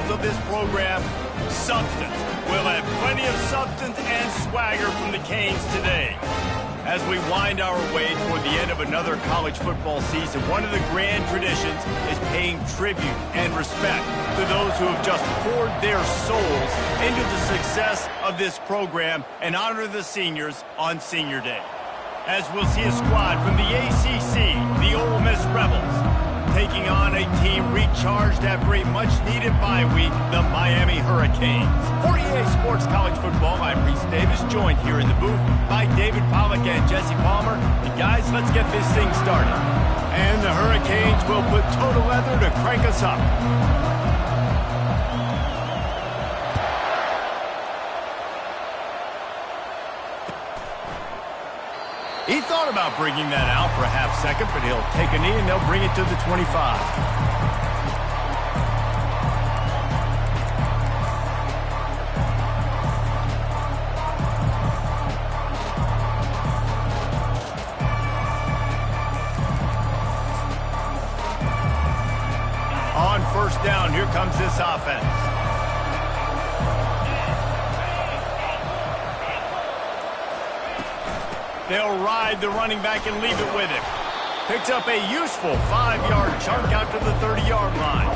principles of this program, substance. We'll have plenty of substance and swagger from the Canes today. As we wind our way toward the end of another college football season, one of the grand traditions is paying tribute and respect to those who have just poured their souls into the success of this program and honor the seniors on Senior Day. As we'll see a squad from the ACC, the Ole Miss Rebels, taking on a team recharged after a much-needed bye week, the Miami Hurricanes. For EA Sports College Football, I'm Reese Davis, joined here in the booth by David Pollack and Jesse Palmer. And guys, let's get this thing started. And the Hurricanes will put total leather to crank us up. He thought about bringing that out for a half second, but he'll take a knee and they'll bring it to the 25. On first down, here comes this offense. They'll ride the running back and leave it with him. Picks up a useful 5-yard chunk out to the 30-yard line.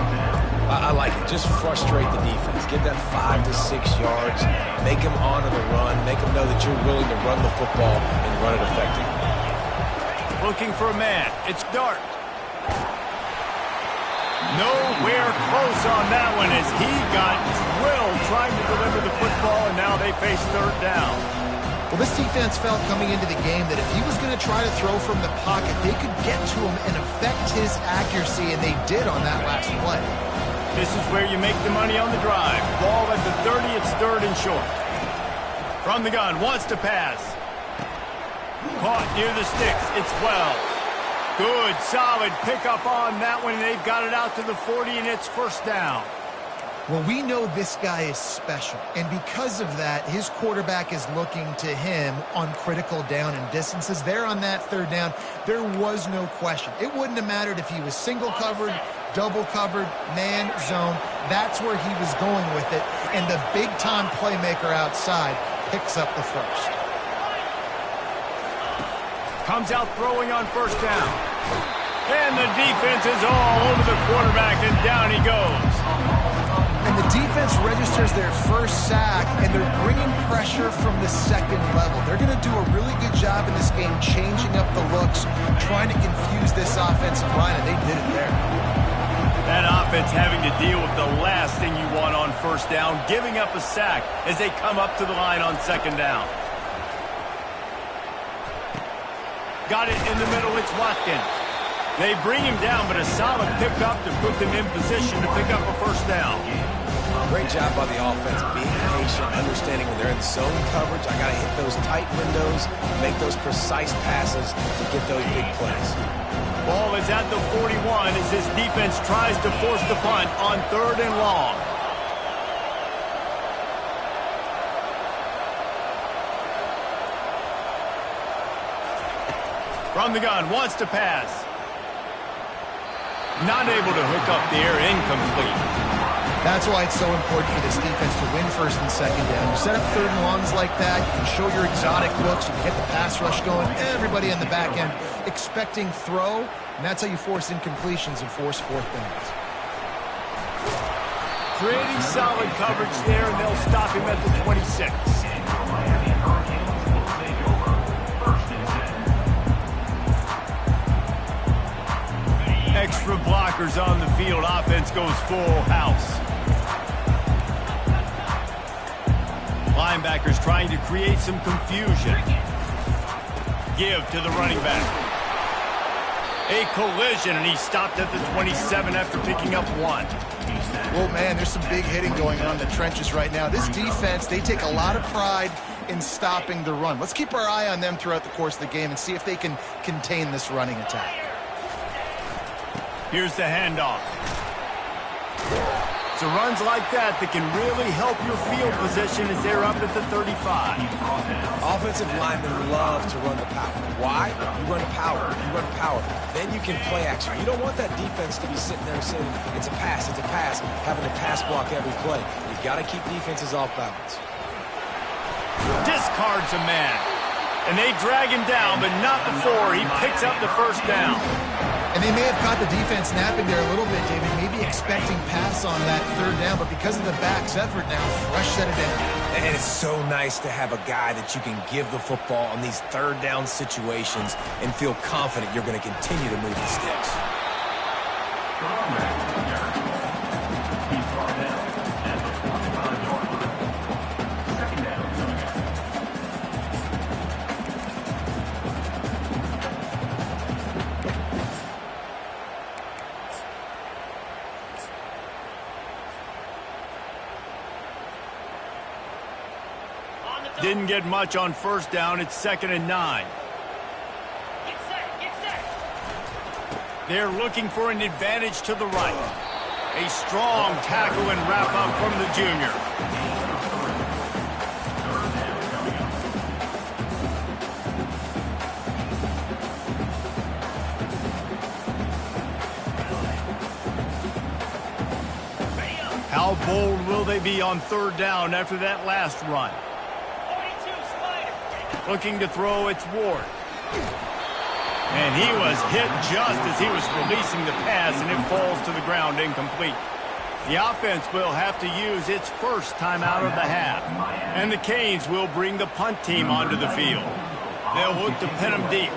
I like it. Just frustrate the defense. Get that 5 to 6 yards. Make them honor the run. Make them know that you're willing to run the football and run it effectively. Looking for a man. It's Dart. Nowhere close on that one as he got drilled trying to deliver the football, and now they face third down. Well, this defense felt coming into the game that if he was going to try to throw from the pocket, they could get to him and affect his accuracy, and they did on that last play. This is where you make the money on the drive. Ball at the 30, it's third and short. From the gun, wants to pass. Caught near the sticks, it's Wells. Good, solid pickup on that one, and they've got it out to the 40, and it's first down. Well, we know this guy is special, and because of that, his quarterback is looking to him on critical down and distances. There on that third down, there was no question. It wouldn't have mattered if he was single covered, double covered, man, zone. That's where he was going with it, and the big-time playmaker outside picks up the first. Comes out throwing on first down. And the defense is all over the quarterback, and down he goes. And the defense registers their first sack, and they're bringing pressure from the second level. They're going to do a really good job in this game changing up the looks, trying to confuse this offensive line, and they did it there. That offense having to deal with the last thing you want on first down, giving up a sack as they come up to the line on second down. Got it in the middle, it's Watkins. They bring him down, but a solid pickup to put them in position to pick up a first down. Great job by the offense, being patient, understanding when they're in zone coverage, I got to hit those tight windows, make those precise passes to get those big plays. Ball is at the 41 as this defense tries to force the punt on third and long. From the gun, wants to pass. Not able to hook up there, incomplete. That's why it's so important for this defense to win first and second down. You set up third and longs like that, you can show your exotic looks, you can get the pass rush going, everybody on the back end expecting throw, and that's how you force incompletions and force fourth downs. Creating solid coverage there, and they'll stop him at the 26. Extra blockers on the field. Offense goes full house. Linebackers trying to create some confusion. Give to the running back. A collision, and he stopped at the 27 after picking up one. Well, man, there's some big hitting going on in the trenches right now. This defense, they take a lot of pride in stopping the run. Let's keep our eye on them throughout the course of the game and see if they can contain this running attack. Here's the handoff. It's the runs like that that can really help your field position as they're up at the 35. Offensive linemen love to run the power. Why? You run power. You run power. Then you can play action. You don't want that defense to be sitting there saying, it's a pass, having to pass block every play. You've got to keep defenses off balance. Discards a man. And they drag him down, but not before he picks up the first down. And they may have caught the defense napping there a little bit, David, maybe expecting pass on that third down, but because of the back's effort now, fresh set of down. And it's so nice to have a guy that you can give the football on these third down situations and feel confident you're going to continue to move the sticks. Didn't get much on first down. It's 2nd and 9. Get set. They're looking for an advantage to the right. A strong tackle and wrap up from the junior. How bold will they be on third down after that last run? Looking to throw, it's Ward. And he was hit just as he was releasing the pass, and it falls to the ground incomplete. The offense will have to use its first timeout of the half. And the Canes will bring the punt team onto the field. They'll look to pin them deep.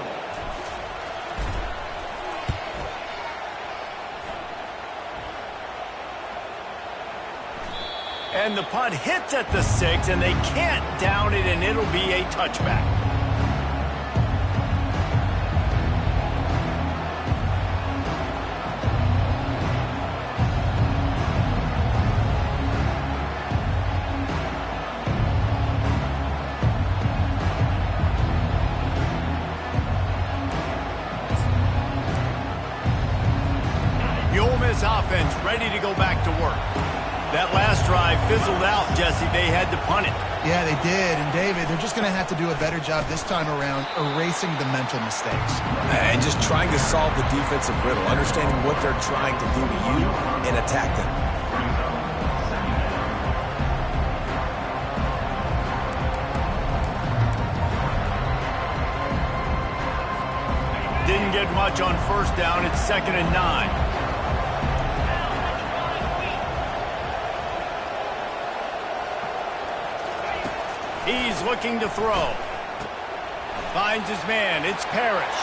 And the punt hits at the 6, and they can't down it, and it'll be a touchback. The Ole Miss offense ready to go back to work. That last drive fizzled out, Jesse. They had to punt it. Yeah, they did. And, David, they're just going to have to do a better job this time around erasing the mental mistakes. And just trying to solve the defensive riddle, understanding what they're trying to do to you and attack them. Didn't get much on first down. It's 2nd and 9. He's looking to throw. Finds his man. It's Parrish.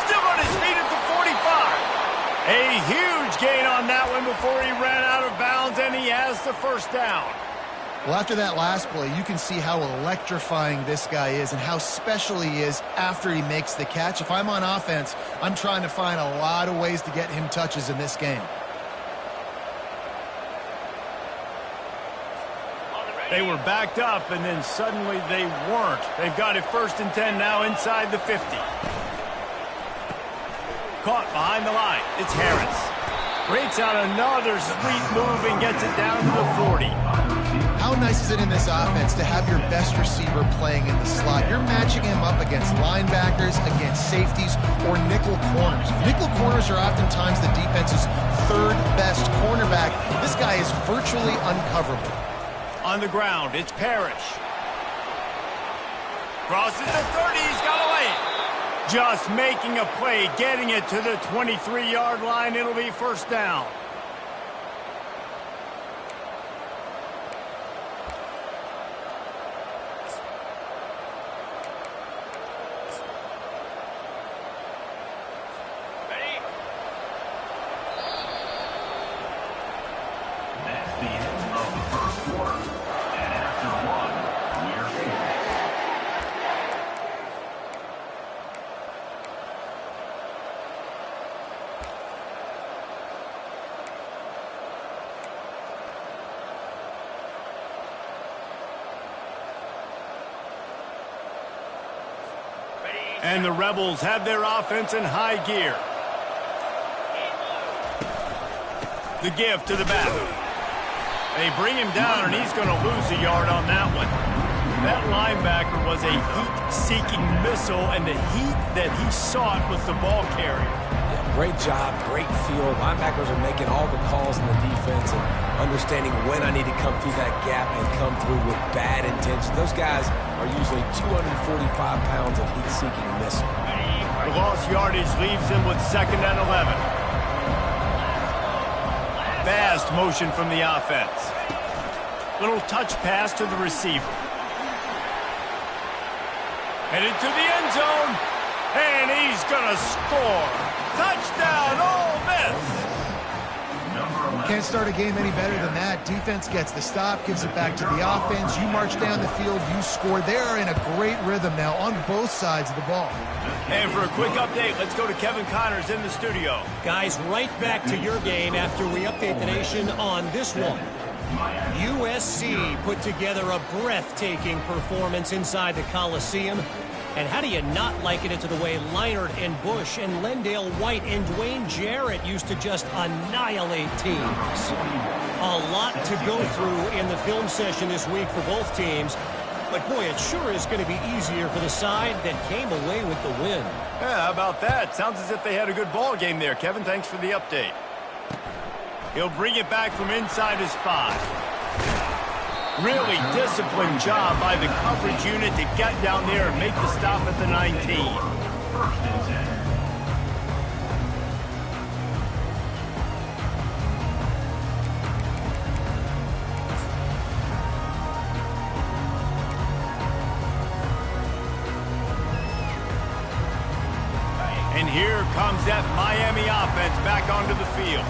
Still on his feet at the 45. A huge gain on that one before he ran out of bounds, and he has the first down. Well, after that last play, you can see how electrifying this guy is and how special he is after he makes the catch. If I'm on offense, I'm trying to find a lot of ways to get him touches in this game. They were backed up, and then suddenly they weren't. They've got it 1st and 10 now inside the 50. Caught behind the line. It's Harris. Breaks out another sweet move and gets it down to the 40. How nice is it in this offense to have your best receiver playing in the slot? You're matching him up against linebackers, against safeties, or nickel corners. Nickel corners are oftentimes the defense's third best cornerback. This guy is virtually uncoverable. On the ground, it's Parrish. Crosses the 30, he's got away. Just making a play, getting it to the 23-yard line. It'll be first down. And the Rebels have their offense in high gear. The give to the back. They bring him down, and he's going to lose a yard on that one. That linebacker was a heat-seeking missile, and the heat that he sought was the ball carrier. Yeah, great job, great feel. Linebackers are making all the calls in the defense and understanding when I need to come through that gap and come through with bad intention. Those guys are usually 245 pounds of heat-seeking missile. The lost yardage leaves him with 2nd and 11. Fast motion from the offense. Little touch pass to the receiver. Headed to the end zone. And he's going to score. Touchdown, Ole Miss. Can't start a game any better than that. Defense gets the stop, gives it back to the offense. You march down the field, you score. They are in a great rhythm now on both sides of the ball. And for a quick update, let's go to Kevin Connors in the studio. Guys, right back to your game after we update the nation on this one. USC put together a breathtaking performance inside the Coliseum. And how do you not liken it to the way Leinart and Bush and Lendale White and Dwayne Jarrett used to just annihilate teams? A lot to go through in the film session this week for both teams. But, boy, it sure is going to be easier for the side that came away with the win. Yeah, how about that? Sounds as if they had a good ball game there. Kevin, thanks for the update. He'll bring it back from inside his 5. Really disciplined job by the coverage unit to get down there and make the stop at the 19. And here comes that Miami offense back onto the field.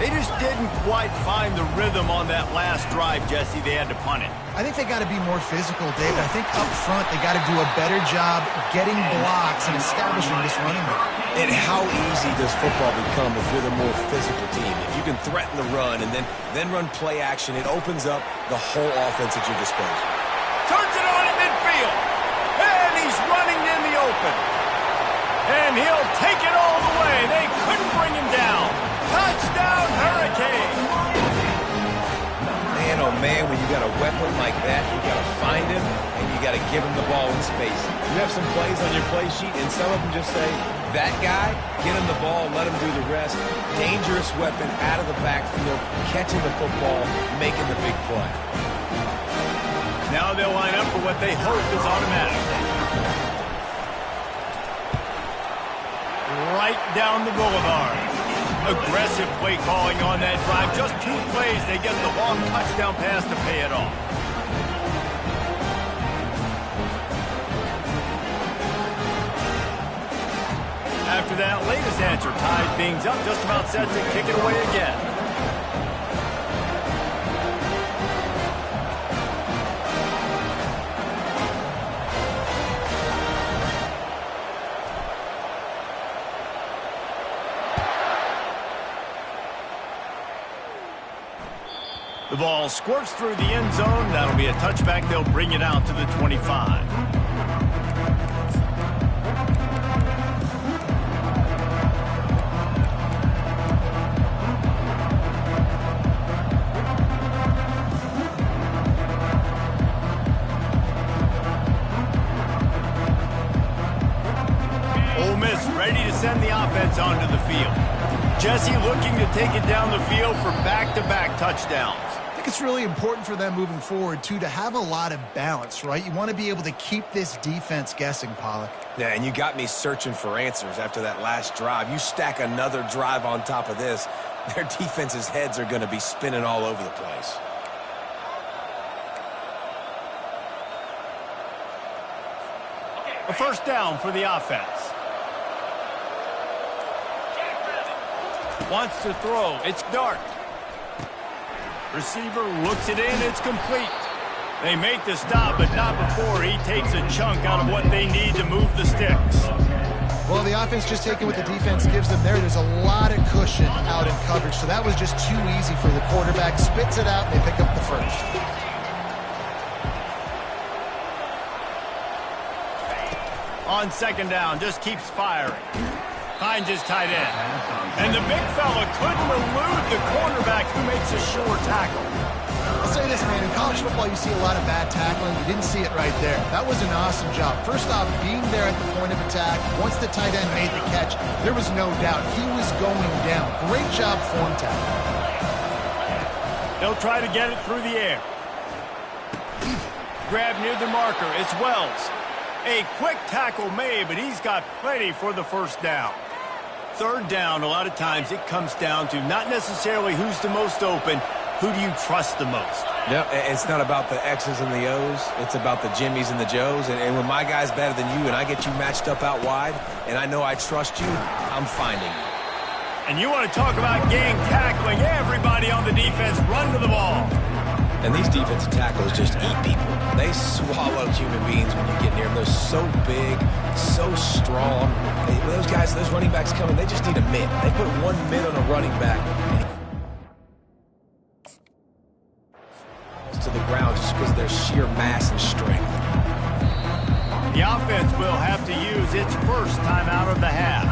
They just didn't quite find the rhythm on that last drive, Jesse. They had to punt it. I think they got to be more physical, David. I think up front they got to do a better job getting blocks and establishing this running game. And how easy does football become if you're the more physical team? If you can threaten the run and then run play action, it opens up the whole offense at your disposal. Turns it on in midfield. And he's running in the open. And he'll take it all the way. They couldn't bring him down. Touchdown, Hurricane! Man, oh man, when you got a weapon like that, you got to find him, and you got to give him the ball in space. You have some plays on your play sheet, and some of them just say, that guy, get him the ball, let him do the rest. Dangerous weapon out of the backfield, catching the football, making the big play. Now they'll line up for what they hope is automatic. Right down the boulevard. Aggressive play calling on that drive. Just 2 plays, they get the long touchdown pass to pay it off. After that latest answer tied things up, just about set to kick it away again. The ball squirts through the end zone. That'll be a touchback. They'll bring it out to the 25. Ole Miss ready to send the offense onto the field. Jesse looking to take it down the field for back-to-back touchdowns. I think it's really important for them moving forward, too, to have a lot of balance, right? You want to be able to keep this defense guessing, Pollack. Yeah, and you got me searching for answers after that last drive. You stack another drive on top of this, their defense's heads are going to be spinning all over the place. A first down for the offense. Wants to throw. It's Dart. Receiver looks it in. It's complete. They make the stop, but not before he takes a chunk out of what they need to move the sticks. Well, the offense just taking what the defense gives them there. There's a lot of cushion out in coverage, so that was just too easy for the quarterback. Spits it out, and they pick up the first. On second down, just keeps firing. Finds his tight end. And the big fella couldn't elude the cornerback who makes a sure tackle. this, man. In college football, you see a lot of bad tackling. You didn't see it right there. That was an awesome job. First off, being there at the point of attack. Once the tight end made the catch, there was no doubt he was going down. Great job form tackle. They'll try to get it through the air. Grab near the marker. It's Wells. A quick tackle made, but he's got plenty for the first down. Third down, a lot of times it comes down to not necessarily who's the most open, who do you trust the most? Yep, it's not about the X's and the O's. It's about the Jimmies and the Joes. And when my guy's better than you and I get you matched up out wide and I know I trust you, I'm finding you. And you want to talk about gang tackling. Everybody on the defense run to the ball. And these defensive tackles just eat people. They swallow human beings when you get near them. They're so big, so strong. Those guys, those running backs coming, they just need a mid. They put one mid on a running back to the ground just because of their sheer mass and strength. The offense will have to use its first time out of the half.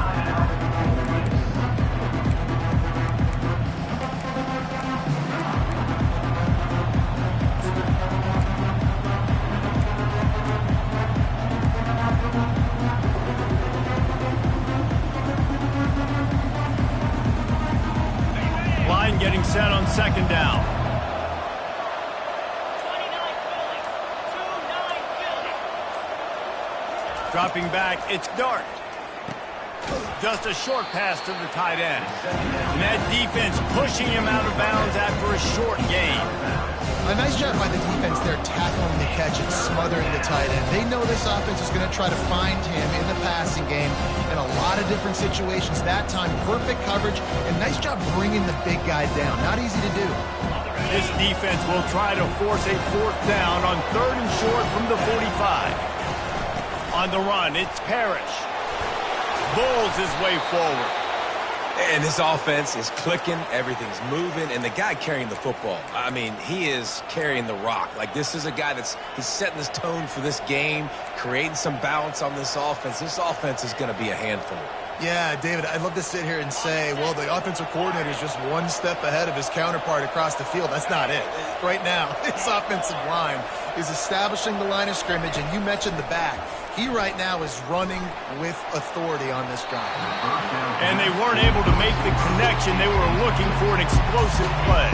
Line getting set on second down. 29 Philly. 2-9 Philly. Dropping back, it's Dart. Just a short pass to the tight end. And that defense pushing him out of bounds after a short gain. A nice job by the defense there, tackling the catch and smothering the tight end. They know this offense is going to try to find him in the passing game in a lot of different situations. That time, perfect coverage, and nice job bringing the big guy down. Not easy to do. This defense will try to force a fourth down on third and short from the 45. On the run, it's Parrish. Bulls his way forward. And this offense is clicking, everything's moving, and the guy carrying the football, I mean, he is carrying the rock. Like, this is a guy he's setting this tone for this game, creating some balance on this offense. This offense is going to be a handful. Yeah, David, I'd love to sit here and say, well, the offensive coordinator is just one step ahead of his counterpart across the field. That's not it. Right now, his offensive line is establishing the line of scrimmage, and you mentioned the back. He right now is running with authority on this drive. And they weren't able to make the connection. They were looking for an explosive play.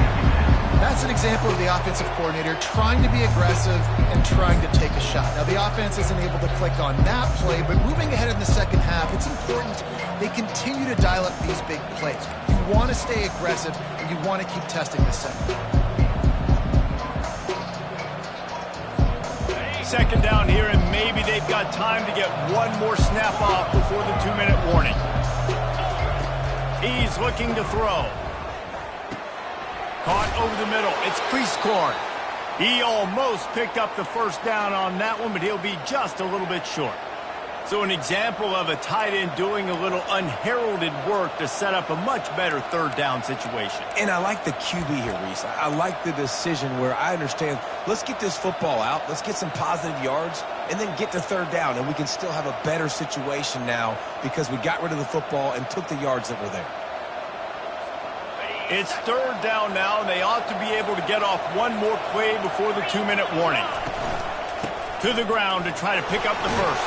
That's an example of the offensive coordinator trying to be aggressive and trying to take a shot. Now, the offense isn't able to click on that play, but moving ahead in the second half, it's important they continue to dial up these big plays. You want to stay aggressive, and you want to keep testing the second. Second down here, and maybe they've got time to get one more snap off before the 2-minute warning. He's looking to throw. Caught over the middle. It's Priestcorn. He almost picked up the first down on that one, but he'll be just a little bit short. So an example of a tight end doing a little unheralded work to set up a much better third down situation. And I like the QB here, Reese. I like the decision where I understand, let's get this football out, let's get some positive yards, and then get to third down, and we can still have a better situation now because we got rid of the football and took the yards that were there. It's third down now, and they ought to be able to get off one more play before the 2-minute warning. To the ground to try to pick up the first.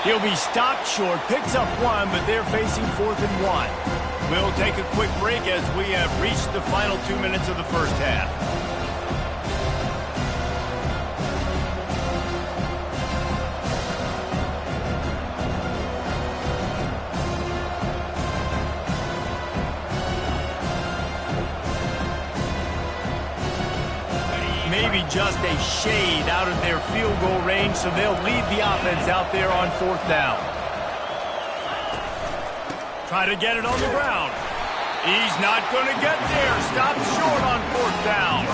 He'll be stopped short, picks up one, but they're facing 4th and 1. We'll take a quick break as we have reached the final 2 minutes of the first half. Maybe just a shade out of their field goal range, so they'll lead the offense out there on 4th down. Try to get it on the ground. He's not going to get there. Stopped short on 4th down.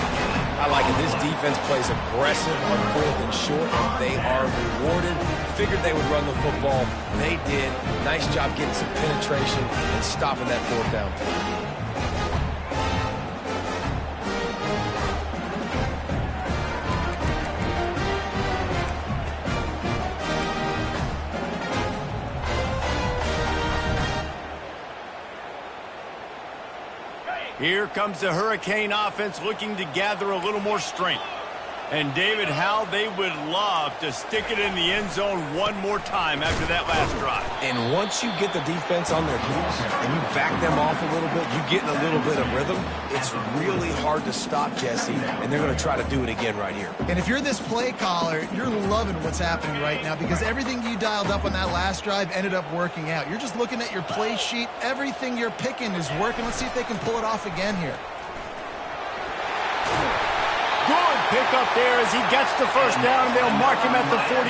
I like it. This defense plays aggressive on 4th and short, and they are rewarded. Figured they would run the football. They did. Nice job getting some penetration and stopping that 4th down. Here comes the Hurricane offense looking to gather a little more strength. And David, how they would love to stick it in the end zone one more time after that last drive. And once you get the defense on their heels and you back them off a little bit, you get in a little bit of rhythm, it's really hard to stop, Jesse, and they're going to try to do it again right here. And if you're this play caller, you're loving what's happening right now because everything you dialed up on that last drive ended up working out. You're just looking at your play sheet. Everything you're picking is working. Let's see if they can pull it off again here. Good pick up there as he gets the first down, and they'll mark him at the 48.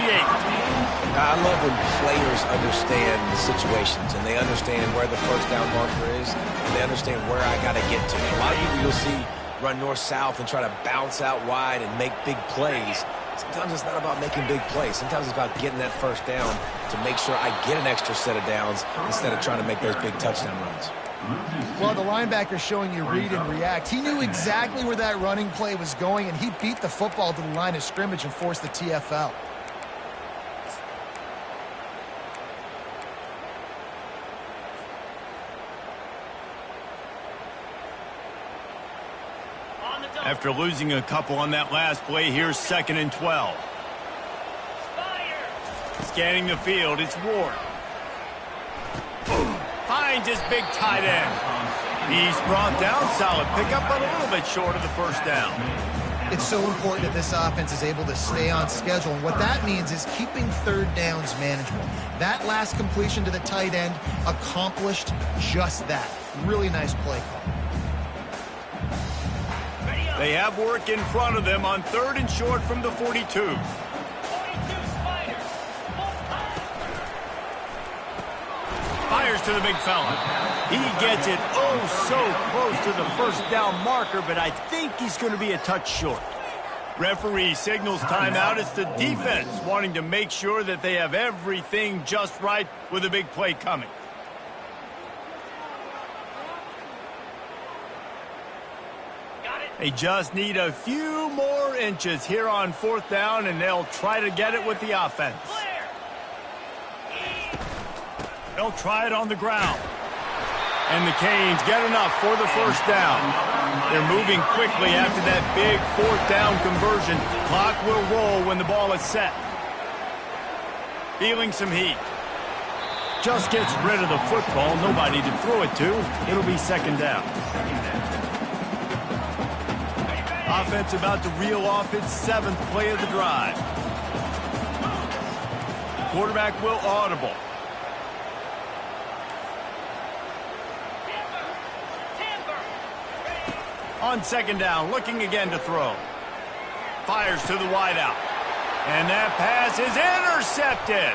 I love when players understand the situations and they understand where the first down marker is and they understand where I got to get to. A lot of people you'll see run north-south and try to bounce out wide and make big plays. Sometimes it's not about making big plays. Sometimes it's about getting that first down to make sure I get an extra set of downs instead of trying to make those big touchdown runs. Well, the linebacker's showing you read and react. He knew exactly where that running play was going, and he beat the football to the line of scrimmage and forced the TFL. After losing a couple on that last play, here's 2nd and 12. Scanning the field, it's Ward. Finds his big tight end. He's brought down, solid pickup, but a little bit short of the first down. It's so important that this offense is able to stay on schedule, and what that means is keeping third downs manageable. That last completion to the tight end accomplished just that. Really nice play call. They have work in front of them on 3rd and short from the 42. Fires to the big fella. He gets it so close to the first down marker, but I think he's going to be a touch short. Referee signals timeout. It's the defense wanting to make sure that they have everything just right with a big play coming. They just need a few more inches here on 4th down, and they'll try to get it with the offense. They'll try it on the ground. And the Canes get enough for the first down. They're moving quickly after that big 4th down conversion. Clock will roll when the ball is set. Feeling some heat. Just gets rid of the football. Nobody to throw it to. It'll be 2nd down. Offense about to reel off its 7th play of the drive. Quarterback will audible. On 2nd down, looking again to throw. Fires to the wideout. And that pass is intercepted.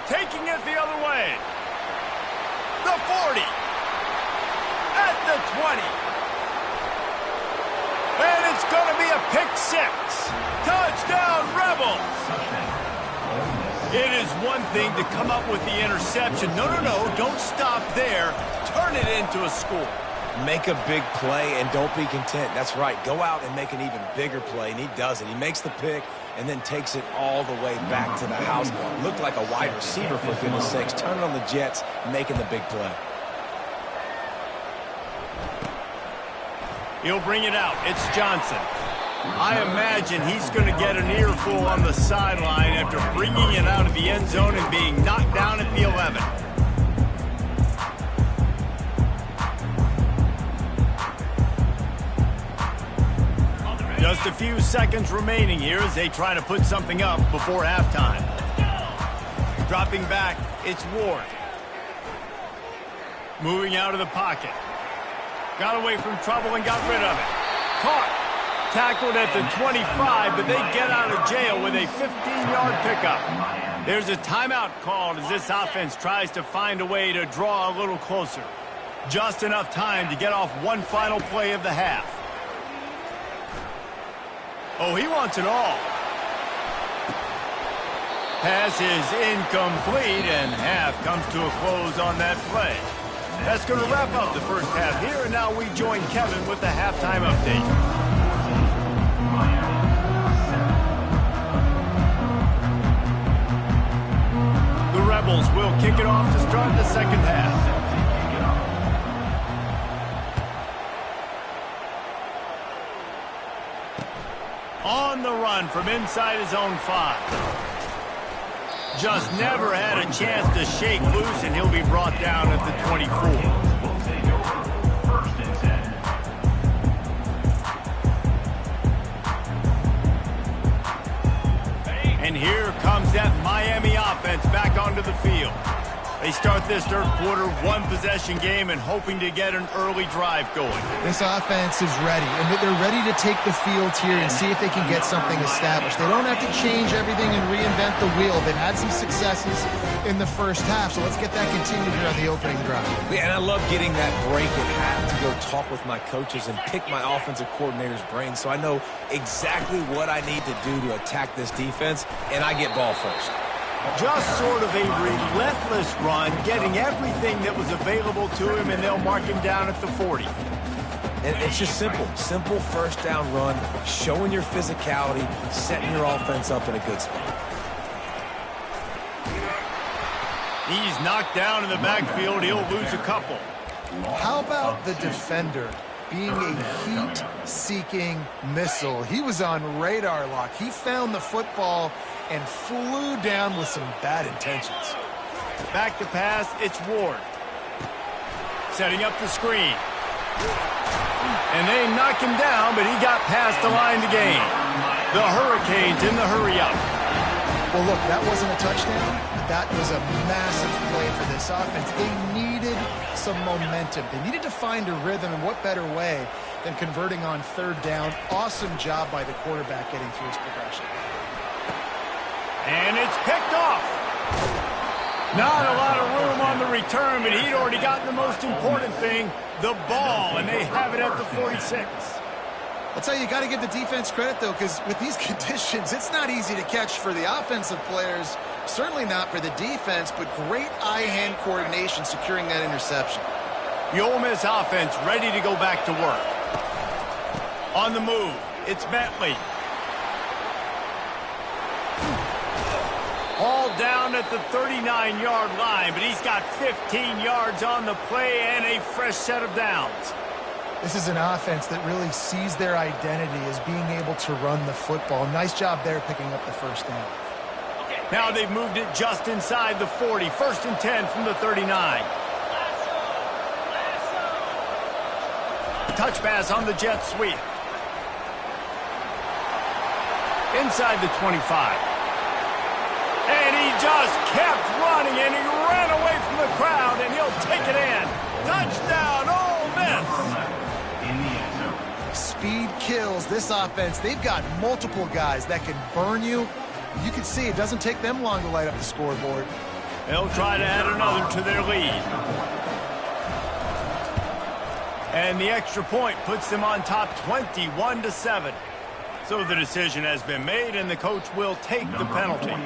Taking it the other way. The 40. At the 20. And it's going to be a pick 6. Touchdown, Rebels. It is one thing to come up with the interception. No, don't stop there. Turn it into a score. Make a big play and don't be content. That's right. Go out and make an even bigger play, and he does it. He makes the pick and then takes it all the way back to the house. Looked like a wide receiver, for goodness sakes. Turn it on the Jets, making the big play. He'll bring it out. It's Johnson. I imagine he's going to get an earful on the sideline after bringing it out of the end zone and being knocked down at the 11. Just a few seconds remaining here as they try to put something up before halftime. Dropping back, it's Ward. Moving out of the pocket. Got away from trouble and got rid of it. Caught. Tackled at the 25, but they get out of jail with a 15-yard pickup. There's a timeout called as this offense tries to find a way to draw a little closer. Just enough time to get off one final play of the half. Oh, he wants it all. Pass is incomplete, and half comes to a close on that play. That's going to wrap up the first half here, and now we join Kevin with the halftime update. The Rebels will kick it off to start the second half. On the run from inside his own 5. Just never had a chance to shake loose, and he'll be brought down at the 24. And here comes that Miami offense back onto the field. They start this third quarter one-possession game and hoping to get an early drive going. This offense is ready, and they're ready to take the field here and see if they can get something established. They don't have to change everything and reinvent the wheel. They've had some successes in the first half, so let's get that continued here on the opening drive. Yeah, and I love getting that break at half to go talk with my coaches and pick my offensive coordinator's brain so I know exactly what I need to do to attack this defense, and I get ball first. Just sort of a relentless run, getting everything that was available to him, and they'll mark him down at the 40. And it's just simple. Simple first down run, showing your physicality, setting your offense up in a good spot. He's knocked down in the backfield. He'll lose a couple. How about the defender being a heat-seeking missile? He was on radar lock. He found the football and flew down with some bad intentions. Back to pass, it's Ward. Setting up the screen. And they knock him down, but he got past the line to gain. The Hurricanes in the hurry-up. Well, look, that wasn't a touchdown, but that was a massive play for this offense. They needed some momentum. They needed to find a rhythm, and what better way than converting on third down. Awesome job by the quarterback getting through his progression. And it's picked off. Not a lot of room on the return, but he'd already gotten the most important thing, the ball, and they have it at the 46. I'll tell you, got to give the defense credit, though, because with these conditions, it's not easy to catch for the offensive players, certainly not for the defense, but great eye-hand coordination securing that interception. The Ole Miss offense ready to go back to work. On the move, it's Bentley. Hauled down at the 39-yard line, but he's got 15 yards on the play and a fresh set of downs. This is an offense that really sees their identity as being able to run the football. Nice job there picking up the first down. Now they've moved it just inside the 40. First and 10 from the 39. Touch pass on the jet sweep. Inside the 25. And he just kept running, and he ran away from the crowd, and he'll take it in. Touchdown, Ole Miss. Speed kills this offense. They've got multiple guys that can burn you. You can see it doesn't take them long to light up the scoreboard. They'll try to add another to their lead. And the extra point puts them on top 21-7. So the decision has been made, and the coach will take the penalty.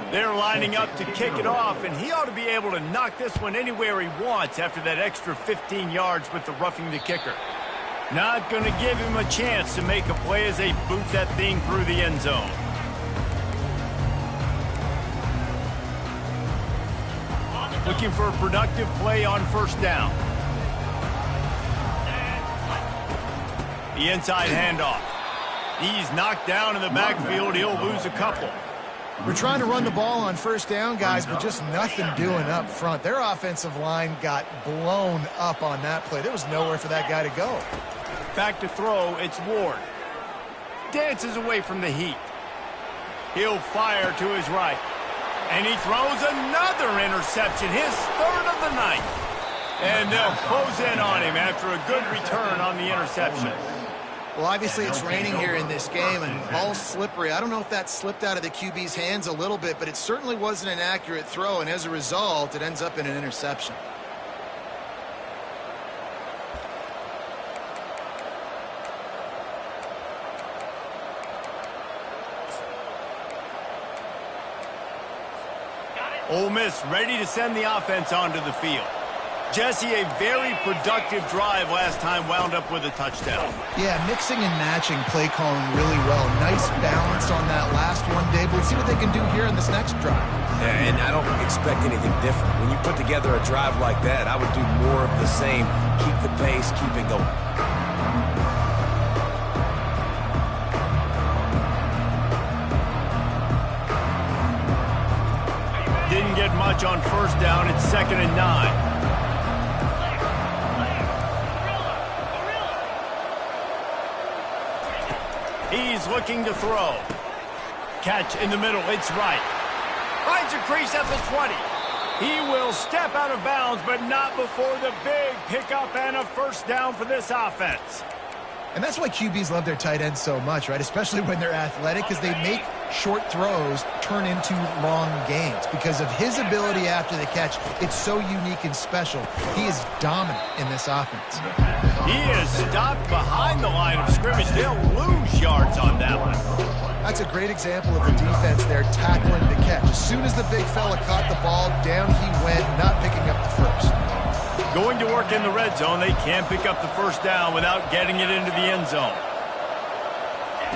They're lining up to kick it off, and he ought to be able to knock this one anywhere he wants after that extra 15 yards with the roughing the kicker. Not going to give him a chance to make a play as they boot that thing through the end zone. Looking for a productive play on first down. The inside handoff. He's knocked down in the backfield. He'll lose a couple. We're trying to run the ball on first down, guys, but just nothing doing up front. Their offensive line got blown up on that play. There was nowhere for that guy to go. Back to throw, it's Ward. Dances away from the heat. He'll fire to his right. And he throws another interception, his third of the night. And they'll close in on him after a good return on the interception. Well, obviously it's raining here in this game, and ball's slippery. I don't know if that slipped out of the QB's hands a little bit, but it certainly wasn't an accurate throw, and as a result, it ends up in an interception. Ole Miss ready to send the offense onto the field. Jesse, a very productive drive last time, wound up with a touchdown. Yeah, mixing and matching play calling really well. Nice balance on that last one, Dave. Let's see what they can do here in this next drive. Yeah, and I don't expect anything different. When you put together a drive like that, I would do more of the same. Keep the pace, keep it going. get much on first down. It's 2nd and 9. He's looking to throw. Catch in the middle. It's right. Finds a crease at the 20. He will step out of bounds, but not before the big pickup and a first down for this offense. And that's why QBs love their tight ends so much, right? Especially when they're athletic, because they make short throws turn into long gains. Because of his ability after the catch, it's so unique and special. He is dominant in this offense. He is stopped behind the line of scrimmage. They'll lose yards on that one. That's a great example of the defense there tackling the catch. As soon as the big fella caught the ball, down he went, not picking up the first. Going to work in the red zone. They can't pick up the first down without getting it into the end zone.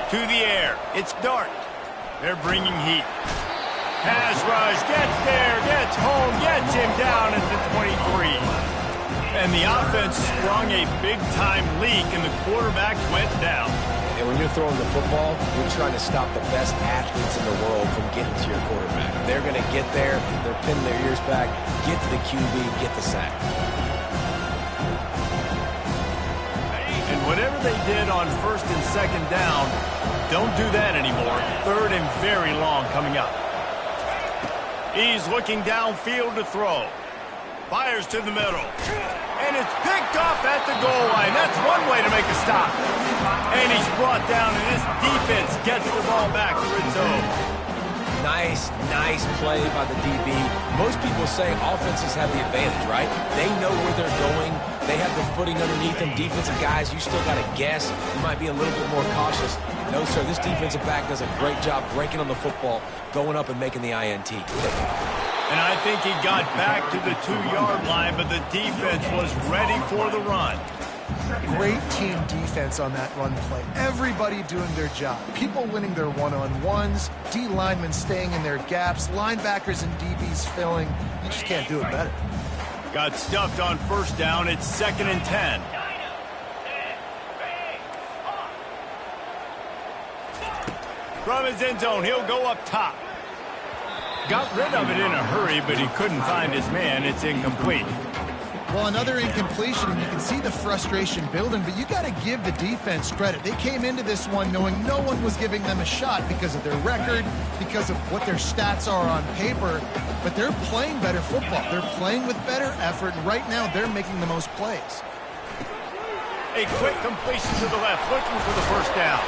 To the air. It's Dart. They're bringing heat. Pass rush. Gets there. Gets home. Gets him down at the 23. And the offense sprung a big-time leak, and the quarterback went down. And when you're throwing the football, you're trying to stop the best athletes in the world from getting to your quarterback. They're going to get there. They're pinning their ears back. Get to the QB. Get the sack. And whatever they did on 1st and 2nd down, don't do that anymore. 3rd and very long coming up. He's looking downfield to throw. Fires to the middle. And it's picked off at the goal line. That's one way to make a stop. And he's brought down, and this defense gets the ball back to its own. Nice play by the DB. Most people say offenses have the advantage, right? They know where they're going. They have the footing underneath them. Defensive guys, you still got to guess. You might be a little bit more cautious. No, sir, this defensive back does a great job breaking on the football, going up and making the INT. And I think he got back to the 2-yard line, but the defense was ready for the run. Great team defense on that run play. Everybody doing their job. People winning their one-on-ones, D linemen staying in their gaps, linebackers and DBs filling. You just can't do it better. Got stuffed on first down. It's 2nd and 10. From his end zone, he'll go up top. Got rid of it in a hurry, but he couldn't find his man. It's incomplete. Well, another incompletion, and you can see the frustration building, but you got to give the defense credit. They came into this one knowing no one was giving them a shot because of their record, because of what their stats are on paper, but they're playing better football. They're playing with better effort, and right now they're making the most plays. A quick completion to the left, looking for the first down.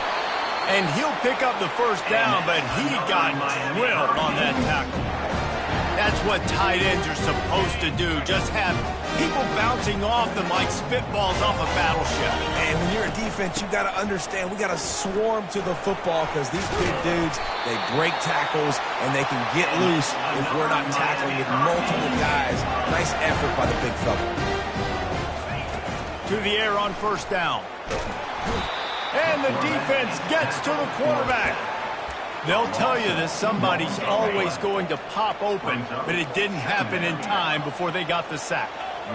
And he'll pick up the first down, but he got drilled on that tackle. That's what tight ends are supposed to do. Just have people bouncing off them like spitballs off a battleship. And when you're a defense, you got to understand we got to swarm to the football because these big dudes, they break tackles and they can get loose if we're not tackling with multiple guys. Nice effort by the big fella. To the air on first down. And the defense gets to the quarterback. They'll tell you that somebody's always going to pop open, but it didn't happen in time before they got the sack.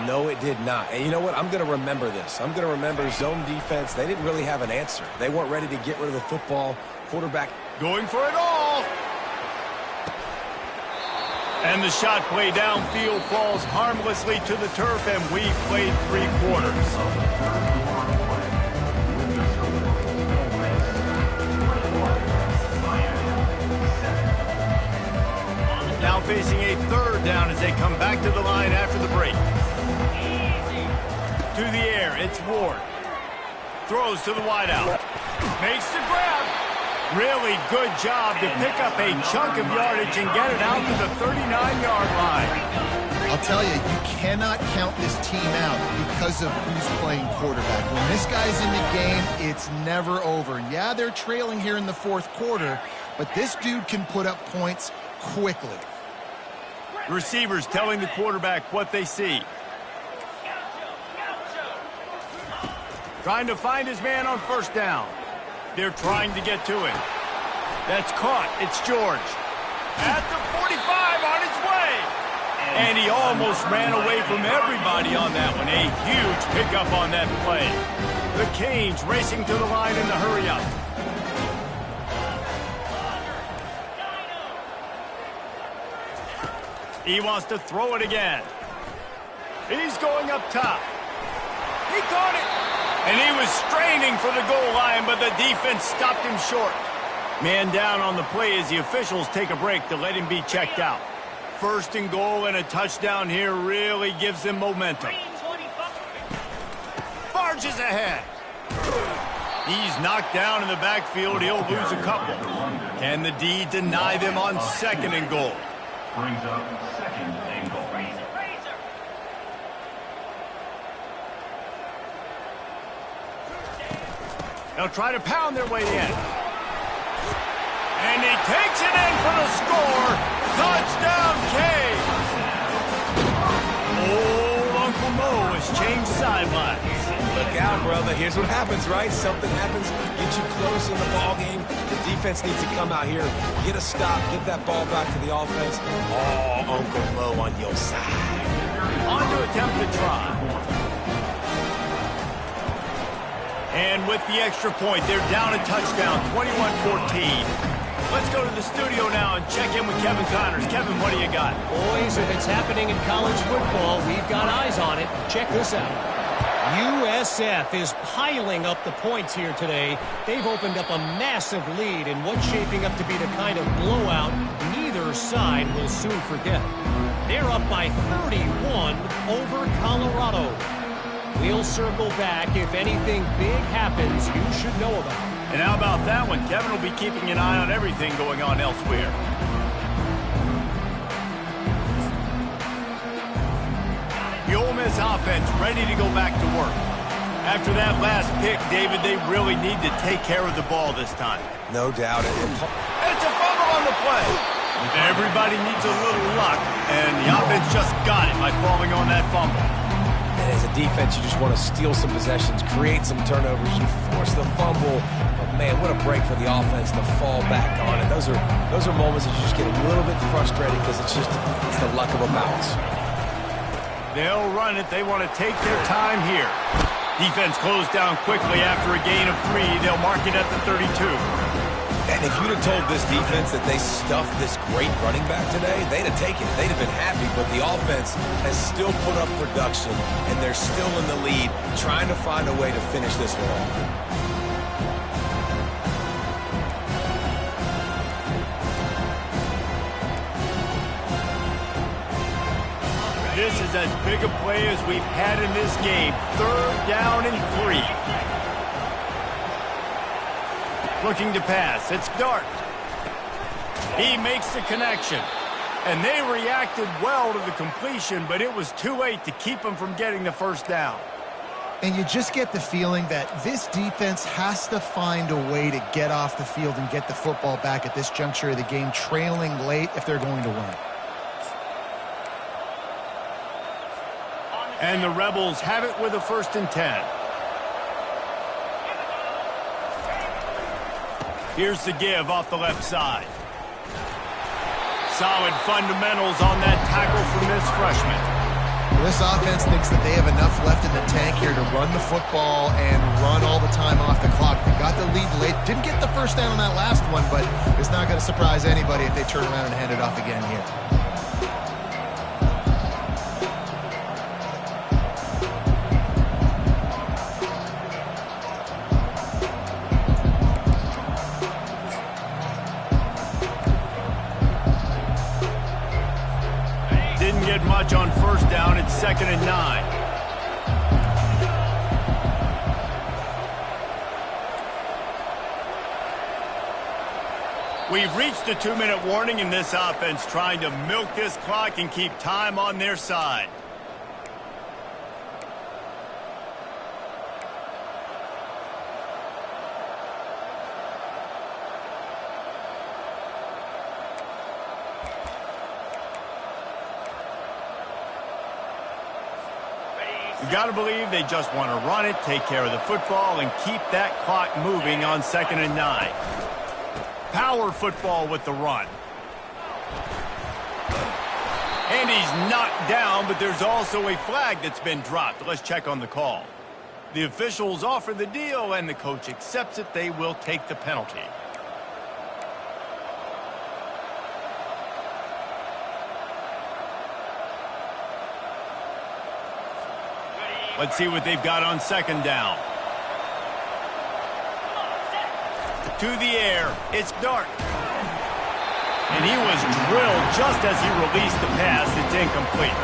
No, it did not. And you know what? I'm going to remember this. I'm going to remember zone defense. They didn't really have an answer. They weren't ready to get rid of the football. Quarterback going for it all. And the shot play downfield falls harmlessly to the turf, and we've played 3 quarters. Now facing a 3rd down as they come back to the line after the break. To the air, it's Ward. Throws to the wideout. Makes the grab. Really good job to pick up a chunk of yardage and get it out to the 39-yard line. I'll tell you, you cannot count this team out because of who's playing quarterback. When this guy's in the game, it's never over. Yeah, they're trailing here in the 4th quarter, but this dude can put up points quickly. Receivers telling the quarterback what they see. Trying to find his man on first down. They're trying to get to him. That's caught. It's George. At the 45 on his way. And he almost ran away from everybody on that one. A huge pickup on that play. The Canes racing to the line in the hurry-up. He wants to throw it again. He's going up top. He caught it. And he was straining for the goal line, but the defense stopped him short. Man down on the play as the officials take a break to let him be checked out. First and goal and a touchdown here really gives them momentum. Barges ahead. He's knocked down in the backfield. He'll lose a couple. Can the D deny them on second and goal? Brings up second and goal. They'll try to pound their way in. And he takes it in for the score. Touchdown, Canes. Old Uncle Mo has changed sidelines. Look out, brother. Here's what happens, right? Something happens, get you close in the ball game. The defense needs to come out here, get a stop, get that ball back to the offense. Oh, Uncle Mo on your side. On to attempt to try. And with the extra point, they're down a touchdown, 21-14. Let's go to the studio now and check in with Kevin Connors. Kevin, what do you got? Boys, if it's happening in college football, we've got eyes on it. Check this out. USF is piling up the points here today. They've opened up a massive lead in what's shaping up to be the kind of blowout neither side will soon forget. They're up by 31 over Colorado. We'll circle back. If anything big happens, you should know about it. And how about that one? Kevin will be keeping an eye on everything going on elsewhere. The Ole Miss offense ready to go back to work. After that last pick, David, they really need to take care of the ball this time. No doubt. It's a fumble on the play. Everybody needs a little luck, and the offense just got it by falling on that fumble. And as a defense, you just want to steal some possessions, create some turnovers, you force the fumble. But man, what a break for the offense to fall back on it. Those are moments that you just get a little bit frustrated because it's the luck of a bounce. They'll run it. They want to take their time here. Defense closed down quickly after a gain of 3. They'll mark it at the 32. And if you'd have told this defense that they stuffed this great running back today, they'd have taken it. They'd have been happy, but the offense has still put up production, and they're still in the lead, trying to find a way to finish this one off. This is as big a play as we've had in this game. 3rd down and 3. Looking to pass. It's Dart. He makes the connection. And they reacted well to the completion, but it was too late to keep them from getting the first down. And you just get the feeling that this defense has to find a way to get off the field and get the football back at this juncture of the game, trailing late if they're going to win. And the Rebels have it with a 1st and 10. Here's the give off the left side. Solid fundamentals on that tackle from this freshman. Well, this offense thinks that they have enough left in the tank here to run the football and run all the time off the clock. They got the lead late. Didn't get the first down on that last one, but it's not going to surprise anybody if they turn around and hand it off again here. Much on 1st down. It's 2nd and 9. We've reached the 2-minute warning in this offense, trying to milk this clock and keep time on their side. You got to believe they just want to run it, take care of the football, and keep that clock moving on 2nd and 9. Power football with the run. And he's knocked down, but there's also a flag that's been dropped. Let's check on the call. The officials offer the deal, and the coach accepts it. They will take the penalty. Let's see what they've got on second down. To the air. It's Dart. And he was drilled just as he released the pass. It's incomplete.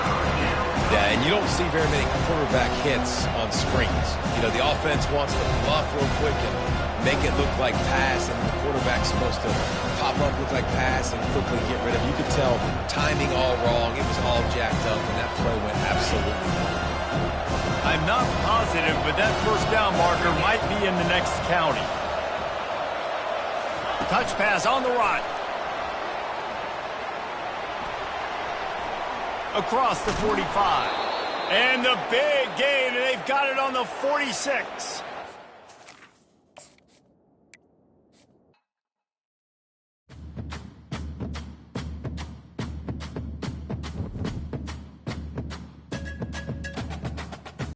Yeah, and you don't see very many quarterback hits on screens. You know, the offense wants to bluff real quick and make it look like pass, and the quarterback's supposed to pop up, look like pass, and quickly get rid of it. You could tell timing all wrong. It was all jacked up, and that play went absolutely wrong. I'm not positive, but that first down marker might be in the next county. Touch pass on the run. Across the 45. And the big gain, and they've got it on the 46.